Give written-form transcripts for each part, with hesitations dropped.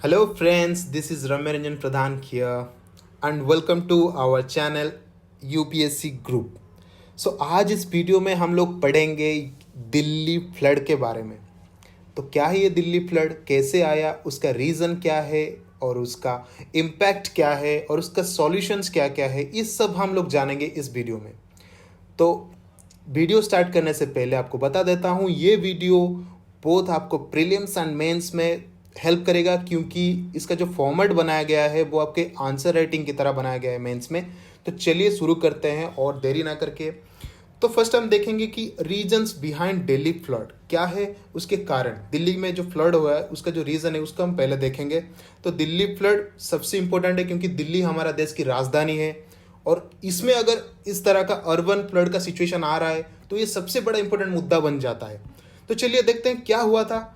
Hello friends, this is Ramyaranjan Pradhan here and welcome to our channel UPSC Group. So आज इस video में हम लोग पढ़ेंगे दिल्ली फ्लड के बारे में। तो क्या है ये दिल्ली फ्लड, कैसे आया, उसका रीज़न क्या है और उसका इम्पैक्ट क्या है और उसका सॉल्यूशंस क्या क्या है, ये सब हम लोग जानेंगे इस वीडियो में। तो वीडियो स्टार्ट करने से पहले आपको बता देता हूँ, ये वीडियो बोथ आपको प्रीलिम्स एंड मेंस में हेल्प करेगा, क्योंकि इसका जो फॉर्मेट बनाया गया है वो आपके आंसर राइटिंग की तरह बनाया गया है मेंस में। तो चलिए शुरू करते हैं और देरी ना करके। तो फर्स्ट हम देखेंगे कि रीजन्स बिहाइंड दिल्ली फ्लड क्या है, उसके कारण दिल्ली में जो फ्लड हुआ है उसका जो रीज़न है उसका हम पहले देखेंगे। तो दिल्ली फ्लड सबसे इंपॉर्टेंट है क्योंकि दिल्ली हमारा देश की राजधानी है और इसमें अगर इस तरह का अर्बन फ्लड का सिचुएशन आ रहा है तो ये सबसे बड़ा इंपॉर्टेंट मुद्दा बन जाता है। तो चलिए देखते हैं क्या हुआ था।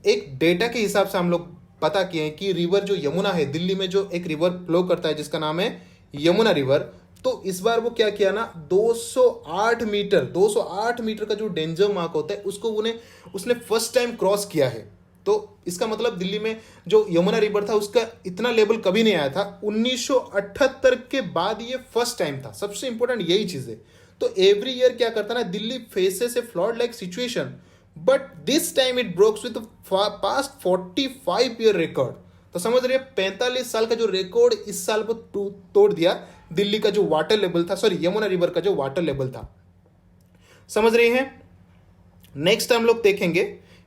एक डेटा के हिसाब से हम लोग पता किए हैं कि रिवर जो यमुना है, दिल्ली में जो एक रिवर फ्लो करता है जिसका नाम है यमुना रिवर, तो इस बार वो क्या किया ना, 208 मीटर का जो डेंजर मार्क होता है उसको उसने फर्स्ट टाइम क्रॉस किया है। तो इसका मतलब दिल्ली में जो यमुना रिवर था उसका इतना लेवल कभी नहीं आया था। 1978 के बाद ये फर्स्ट टाइम था। सबसे इंपॉर्टेंट यही चीज है। तो एवरी ईयर क्या करता ना, Delhi faces a flood like situation, but this time it ब्रोक्स with past 45 year record. तो समझ रहे हैं, 45 साल का जो रिकॉर्ड इस साल वो तोड़ दिया दिल्ली का जो वाटर लेवल था, सॉरी यमुना रिवर का जो वाटर लेवल था। समझ रहे हैं। नेक्स्ट हम लोग देखेंगे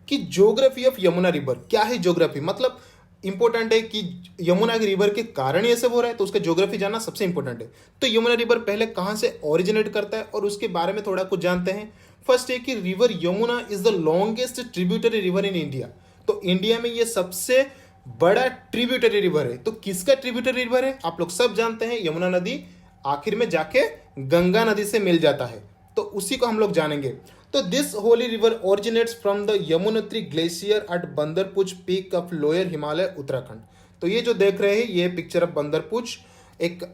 कि ज्योग्राफी ऑफ यमुना रिवर क्या है। ज्योग्राफी मतलब इंपॉर्टेंट है कि यमुना रिवर के कारण ये सब हो रहा है, तो उसका ज्योग्राफी जानना सबसे इंपॉर्टेंट है। तो यमुना रिवर पहले कहां से ओरिजिनेट करता है और उसके बारे में थोड़ा कुछ जानते हैं। फर्स्ट है कि river Yamuna is the longest tributary river in India. तो इंडिया में ये सबसे बड़ा ट्रिब्यूटरी रिवर है। तो किसका ट्रिब्यूटरी रिवर है आप लोग सब जानते हैं, यमुना नदी आखिर में जाके गंगा नदी से मिल जाता है, तो उसी को हम लोग जानेंगे। तो this holy river originates from the Yamunotri glacier at Bandarpunch peak of lower Himalaya Uttarakhand. तो ये जो देख रहे हैं ये पिक्चर ऑफ बंदरपुच, एक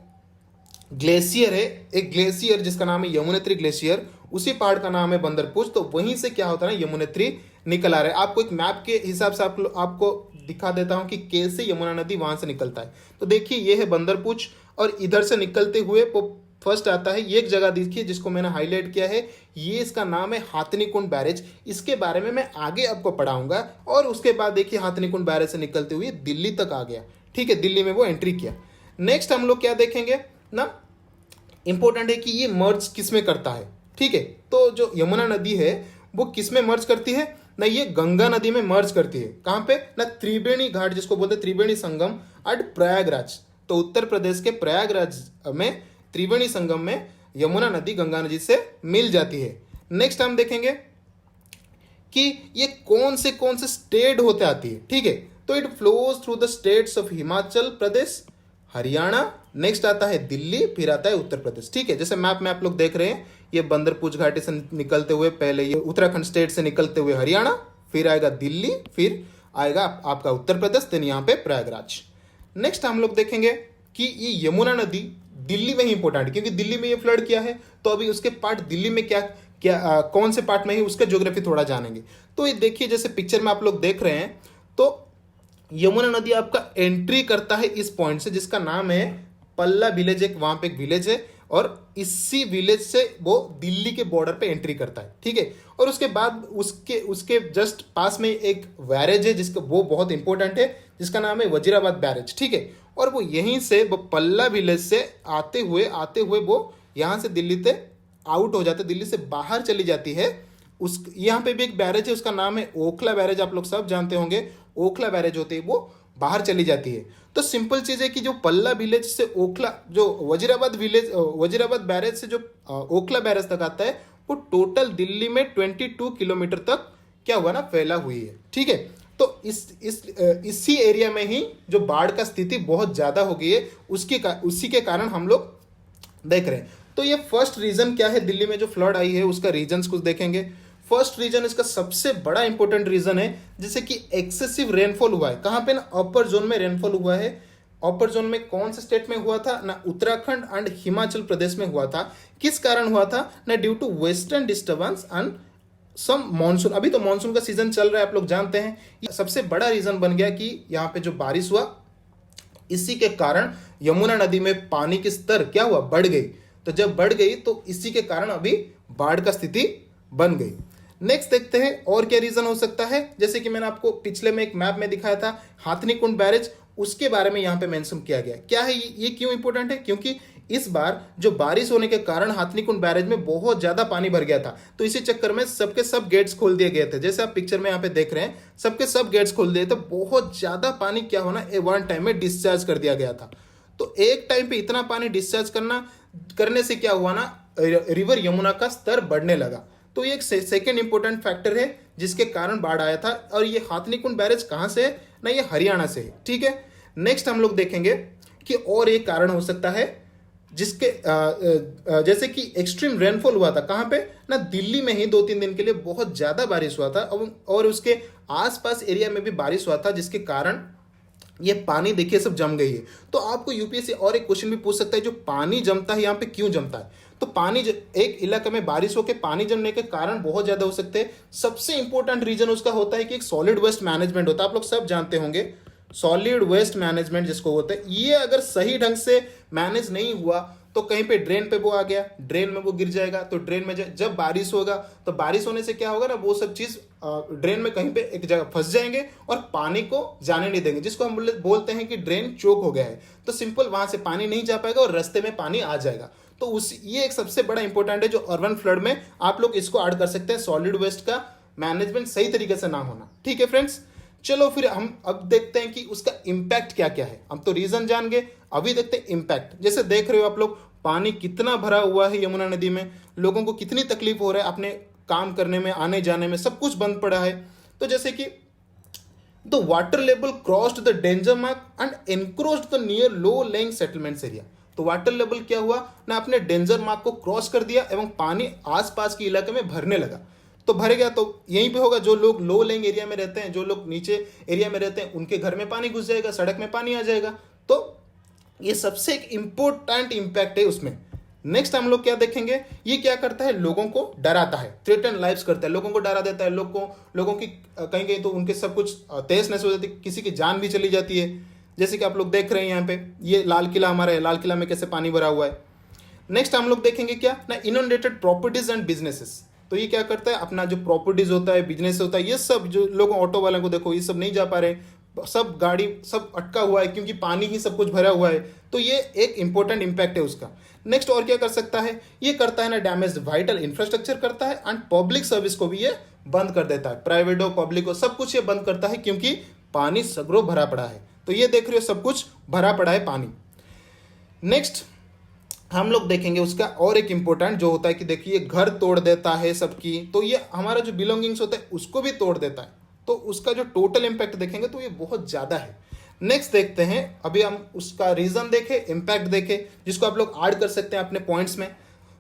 ग्लेशियर है, एक ग्लेशियर जिसका नाम है यमुनोत्री ग्लेशियर, उसी पहाड़ का नाम है बंदरपुच। तो वहीं से क्या होता है ना, यमुनोत्री निकल आ रहा है। आपको एक मैप के हिसाब से आपको दिखा देता हूं कि कैसे यमुना नदी वहां से निकलता है। तो देखिए ये है बंदरपुच और इधर से निकलते हुए वो फर्स्ट आता है, ये एक जगह देखिए जिसको मैंने हाईलाइट किया है, ये इसका नाम है हाथनीकुंड बैरेज। इसके बारे में मैं आगे आपको पढ़ाऊंगा। और उसके बाद देखिए हाथनीकुंड बैरेज से निकलते हुए दिल्ली तक आ गया। ठीक है, दिल्ली में वो एंट्री किया। नेक्स्ट हम लोग क्या देखेंगे ना, इंपॉर्टेंट है कि ये मर्ज किस में करता है। ठीक है, तो जो यमुना नदी है वो किस में मर्ज करती है ना, ये गंगा नदी में मर्ज करती है। कहां पे ना, त्रिवेणी घाट जिसको बोलते हैं त्रिवेणी संगम एट प्रयागराज। तो उत्तर प्रदेश के प्रयागराज में त्रिवेणी संगम में यमुना नदी गंगा नदी से मिल जाती है। नेक्स्ट हम देखेंगे कि ये कौन से स्टेट होते आती है। ठीक है, तो it flows through the states of Himachal Pradesh, Haryana, next आता है दिल्ली, फिर आता है उत्तर प्रदेश। ठीक है, जैसे मैप में आप लोग देख रहे हैं, ये बंदरपुच घाटी से निकलते हुए पहले ये उत्तराखंड स्टेट से निकलते हुए हरियाणा, फिर आएगा दिल्ली, फिर आएगा आपका उत्तर प्रदेश, देन यहाँ पे प्रयागराज। नेक्स्ट हम लोग देखेंगे कि ये यमुना नदी दिल्ली में ही इंपॉर्टेंट है क्योंकि दिल्ली में ये फ्लड किया है। तो अभी उसके पार्ट दिल्ली में क्या क्या कौन से पार्ट में है उसका ज्योग्राफी थोड़ा जानेंगे। तो ये देखिए जैसे पिक्चर में आप लोग देख रहे हैं, तो यमुना नदी आपका एंट्री करता है इस पॉइंट से जिसका नाम है पल्ला विलेज। एक वहां पे एक विलेज है और इसी विलेज से वो दिल्ली के बॉर्डर पे एंट्री करता है। ठीक है, और उसके बाद उसके उसके जस्ट पास में एक बैरेज है जिसका वो बहुत इंपॉर्टेंट है, जिसका नाम है वजीराबाद बैरेज। ठीक है, और वो यहीं से वो पल्ला विलेज से आते हुए वो यहाँ से दिल्ली से आउट हो जाते, दिल्ली से बाहर चली जाती है। उस यहाँ पे भी एक बैरेज है, उसका नाम है ओखला बैरेज। आप लोग सब जानते होंगे, ओखला बैरेज होते हैं, वो बाहर चली जाती है। तो सिंपल चीज है कि जो पल्ला विलेज से ओखला, जो वजीराबाद बैरेज से जो ओखला बैरेज तक आता है, वो टोटल दिल्ली में 22 किलोमीटर तक क्या हुआ ना, फैला हुई है। ठीक है, तो इसी एरिया में ही जो बाढ़ का स्थिति बहुत ज्यादा हो गई है, उसी के कारण हम लोग देख रहे हैं। तो ये फर्स्ट रीजन क्या है, दिल्ली में जो फ्लड आई है उसका रीजंस कुछ देखेंगे। फर्स्ट रीजन, इसका सबसे बड़ा इंपॉर्टेंट रीजन है जैसे कि एक्सेसिव रेनफॉल हुआ है। कहां पे ना, अपर जोन में रेनफॉल हुआ है। अपर जोन में कौन से स्टेट में हुआ था ना, उत्तराखंड एंड हिमाचल प्रदेश में हुआ था। किस कारण हुआ था ना, due to western disturbance and some monsoon, अभी तो मानसून का सीजन चल रहा है, आप लोग जानते हैं। ये सबसे बड़ा रीजन बन गया कि यहाँ पे जो बारिश हुआ, इसी के कारण यमुना नदी में पानी की स्तर क्या हुआ, बढ़ गई। तो जब बढ़ गई तो इसी के कारण अभी बाढ़ का स्थिति बन गई। नेक्स्ट देखते हैं और क्या रीजन हो सकता है। जैसे कि मैंने आपको पिछले में एक मैप में दिखाया था हाथनी कुंड बैरेज, उसके बारे में यहाँ पे मेंशन किया गया। क्या है ये क्यों इंपॉर्टेंट है, क्योंकि इस बार जो बारिश होने के कारण हाथनी कुंड बैरेज में बहुत ज्यादा पानी भर गया था। तो इसी चक्कर में सबके सब गेट्स खोल दिए गए थे। जैसे आप पिक्चर में यहाँ पे देख रहे हैं, सबके सब गेट्स खोल दिए थे। बहुत ज्यादा पानी क्या होना, वन टाइम में डिस्चार्ज कर दिया गया था। तो एक टाइम पे इतना पानी डिस्चार्ज करने से क्या हुआ ना, रिवर यमुना का स्तर बढ़ने लगा। तो ये एक सेकेंड इंपॉर्टेंट फैक्टर है जिसके कारण बाढ़ आया था। और ये हाथनी कुंड बैरेज कहाँ से है ना, ये हरियाणा से है। ठीक है, नेक्स्ट हम लोग देखेंगे कि और एक कारण हो सकता है जिसके जैसे कि एक्सट्रीम रेनफॉल हुआ था कहाँ पे ना, दिल्ली में ही 2-3 दिन के लिए बहुत ज्यादा बारिश हुआ था और उसके आसपास एरिया में भी बारिश हुआ था, जिसके कारण ये पानी देखिए सब जम गई है। तो आपको यूपीएससी और एक क्वेश्चन भी पूछ सकता है, जो पानी जमता है यहाँ पे क्यों जमता है। तो पानी एक इलाके में बारिश होकर पानी जमने के कारण बहुत ज्यादा हो सकते हैं। सबसे इंपॉर्टेंट रीजन उसका होता है कि एक सॉलिड वेस्ट मैनेजमेंट होता है। आप लोग सब जानते होंगे सॉलिड वेस्ट मैनेजमेंट जिसको होता है, ये अगर सही ढंग से मैनेज नहीं हुआ तो कहीं पे ड्रेन पे वो आ गया, ड्रेन में वो गिर जाएगा। तो ड्रेन में जब बारिश होगा तो बारिश होने से क्या होगा ना, वो सब चीज ड्रेन में कहीं पे एक जगह फंस जाएंगे और पानी को जाने नहीं देंगे, जिसको हम बोलते हैं कि ड्रेन चोक हो गया है। तो सिंपल वहां से पानी नहीं जा पाएगा और रास्ते में पानी आ जाएगा। तो ये एक सबसे बड़ा इंपॉर्टेंट है जो अर्बन फ्लड में आप लोग इसको ऐड कर सकते हैं, सॉलिड वेस्ट का मैनेजमेंट सही तरीके से ना होना। ठीक है फ्रेंड्स, चलो फिर हम अब देखते हैं कि उसका इंपैक्ट क्या क्या है। हम तो रीजन जान गए, अभी देखते हैं इंपैक्ट। जैसे देख रहे हो आप लोग, पानी कितना भरा हुआ है यमुना नदी में, लोगों को कितनी तकलीफ हो रहा है अपने काम करने में, आने जाने में, सब कुछ बंद पड़ा है। तो जैसे कि the water level crossed the danger mark and encroached the near low laying settlements area. तो वाटर लेवल क्या हुआ ना, अपने डेंजर मार्क को क्रॉस कर दिया एवं पानी आसपास के इलाके में भरने लगा। तो भर गया तो यहीं पे होगा, जो लोग लो लेइंग एरिया में रहते हैं, जो लोग नीचे एरिया में रहते हैं, उनके घर में पानी घुस जाएगा, सड़क में पानी आ जाएगा। तो ये सबसे एक इंपॉर्टेंट इंपैक्ट है उसमें। नेक्स्ट हम लोग क्या देखेंगे, ये क्या करता है, लोगों को डराता है, थ्रेटन लाइव्स करता है, लोगों को डरा देता है। लोगों की कहीं कहीं तो उनके सब कुछ तहस नहस हो जाती है, किसी की जान भी चली जाती है। जैसे कि आप लोग देख रहे हैं यहाँ पे, ये लाल किला हमारा है, लाल किला में कैसे पानी भरा हुआ है। नेक्स्ट हम लोग देखेंगे क्या ना, इनोंडेटेड प्रॉपर्टीज एंड बिजनेसेस। तो ये क्या करता है, अपना जो प्रॉपर्टीज होता है, बिजनेस होता है, ये सब जो लोग ऑटो वाले को देखो, ये सब नहीं जा पा रहे, सब गाड़ी सब अटका हुआ है क्योंकि पानी ही सब कुछ भरा हुआ है। तो ये एक इंपॉर्टेंट इंपैक्ट है उसका। नेक्स्ट और क्या कर सकता है, ये करता है ना, डैमेज वाइटल इंफ्रास्ट्रक्चर करता है एंड पब्लिक सर्विस को भी ये बंद कर देता है, प्राइवेट हो पब्लिक हो सब कुछ ये बंद करता है, क्योंकि पानी सगरो भरा पड़ा है। तो ये देख रहे हो सब कुछ भरा पड़ा है पानी। नेक्स्ट हम लोग देखेंगे उसका और एक इंपॉर्टेंट जो होता है कि देखिए घर तोड़ देता है सबकी, तो ये हमारा जो बिलोंगिंग्स होता है उसको भी तोड़ देता है। तो उसका जो टोटल इंपैक्ट देखेंगे तो ये बहुत ज्यादा है। नेक्स्ट देखते हैं, अभी हम उसका रीजन देखें, इंपैक्ट देखें, जिसको आप लोग ऐड कर सकते हैं अपने पॉइंट्स में।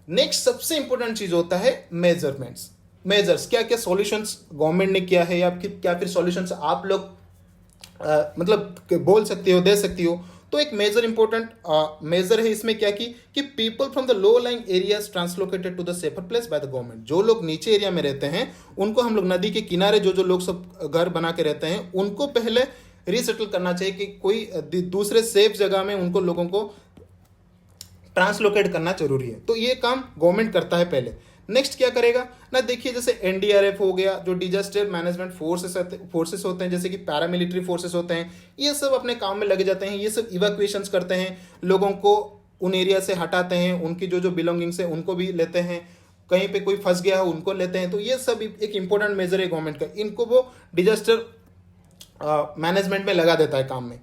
नेक्स्ट सबसे इंपॉर्टेंट चीज होता है मेजरमेंट्स, मेजर्स, क्या क्या सॉल्यूशंस गवर्नमेंट ने किया है या क्या फिर सॉल्यूशंस आप लोग मतलब बोल सकती हो, दे सकती हो। तो एक मेजर इंपॉर्टेंट मेजर है इसमें क्या कि people from the low lying areas translocated to the safer place by the government. जो लोग नीचे एरिया में रहते हैं उनको हम लोग नदी के किनारे जो लोग सब घर बना के रहते हैं उनको पहले रीसेटल करना चाहिए, कि कोई दूसरे सेफ जगह में उनको लोगों को ट्रांसलोकेट करना जरूरी है। तो ये काम गवर्नमेंट करता है पहले। नेक्स्ट क्या करेगा ना, देखिए जैसे एनडीआरएफ हो गया, जो डिजास्टर मैनेजमेंट फोर्सेस होते हैं, जैसे कि पैरामिलिट्री फोर्सेस होते हैं, ये सब अपने काम में लगे जाते हैं। ये सब इवैक्यूएशंस करते हैं, लोगों को उन एरिया से हटाते हैं, उनकी जो बिलोंगिंग्स है उनको भी लेते हैं, कहीं पे कोई फंस गया हो उनको लेते हैं। तो ये सब एक इंपॉर्टेंट मेजर है गवर्नमेंट का, इनको वो डिजास्टर मैनेजमेंट में लगा देता है काम में।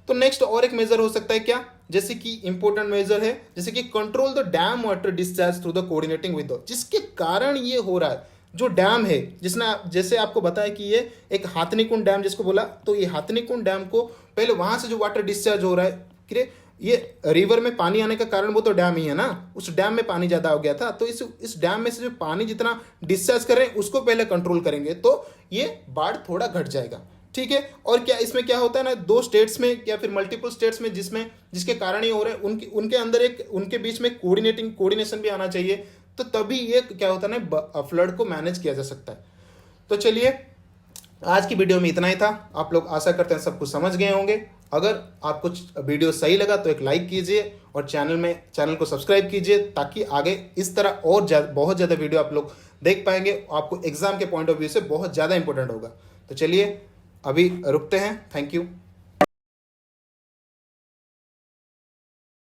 तो नेक्स्ट और एक मेजर हो सकता है क्या, जैसे कि इंपॉर्टेंट मेजर है जैसे कि control the dam water discharge through the coordinating with, जिसके कारण ये हो रहा है। जो डैम है जिसने जैसे आपको बताया कि ये एक हाथनी कुंड डैम जिसको बोला, तो ये हाथनी कुंड डैम को पहले वहां से जो वाटर डिस्चार्ज हो रहा है, ये रिवर में पानी आने का कारण वो तो डैम ही है ना, उस डैम में पानी ज्यादा हो गया था। तो इस डैम में से जो पानी जितना डिस्चार्ज कर रहे हैं उसको पहले कंट्रोल करेंगे तो ये बाढ़ थोड़ा घट जाएगा। ठीक है, और क्या इसमें क्या होता है ना, दो स्टेट्स में या फिर मल्टीपल स्टेट्स में जिसके कारण ये हो रहा है, उनके अंदर एक उनके बीच में कोऑर्डिनेशन भी आना चाहिए, तो तभी ये क्या होता है ना, फ्लड को मैनेज किया जा सकता है। तो चलिए, आज की वीडियो में इतना ही था। आप लोग आशा करते हैं सब कुछ समझ गए होंगे। अगर आपको वीडियो सही लगा तो एक लाइक कीजिए और चैनल को सब्सक्राइब कीजिए, ताकि आगे इस तरह और बहुत ज़्यादा वीडियो आप लोग देख पाएंगे। आपको एग्जाम के पॉइंट ऑफ व्यू से बहुत ज़्यादा इंपॉर्टेंट होगा। तो चलिए अभी रुकते हैं। Thank you.